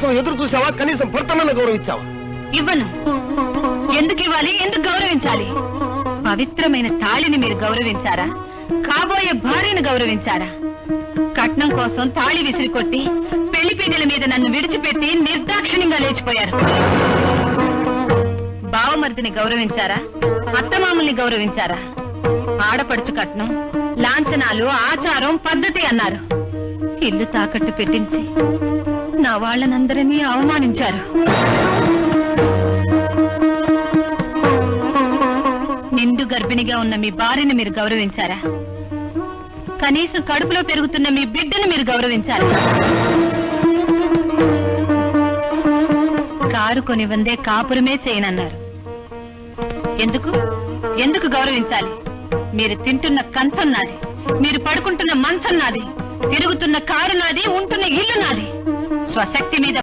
కోసం ఎదురు చూసావా? కనీసం భర్తనన్న గౌరవించావా? ఇవ్వను. ఎందుకు ఇవ్వాలి? ఎందుకు గౌరవించాలి? పవిత్రమైన తాళిని మీరు గౌరవించారా? కాబోయే భార్యను గౌరవించారా? కట్నం కోసం తాళి విసిరికొట్టి పెళ్లిపీటల మీద నన్ను విడిచిపెట్టి నిర్దాక్షిణ్యంగా లేచిపోయారు. బావమరిదిని గౌరవించారా? అత్తమామల్ని గౌరవించారా? ఆడపడుచు కట్నం, లాంఛనాలు, ఆచారం, పద్ధతి అన్నారు. ఇల్లు తాకట్టు పెట్టించి నా వాళ్ళనందరినీ అవమానించారు. నిండు గర్భిణిగా ఉన్న మీ భార్యను మీరు గౌరవించారా? కనీసం కడుపులో పెరుగుతున్న మీ బిడ్డను మీరు గౌరవించారా? కారు కొని వందే కాపురమే చేయనన్నారు. ఎందుకు ఎందుకు గౌరవించాలి? మీరు తింటున్న కంచం నాది, మీరు పడుకుంటున్న మంచం నాది, తిరుగుతున్న కారు నాది, ఉంటున్న ఇల్లు నాది. స్వశక్తి మీద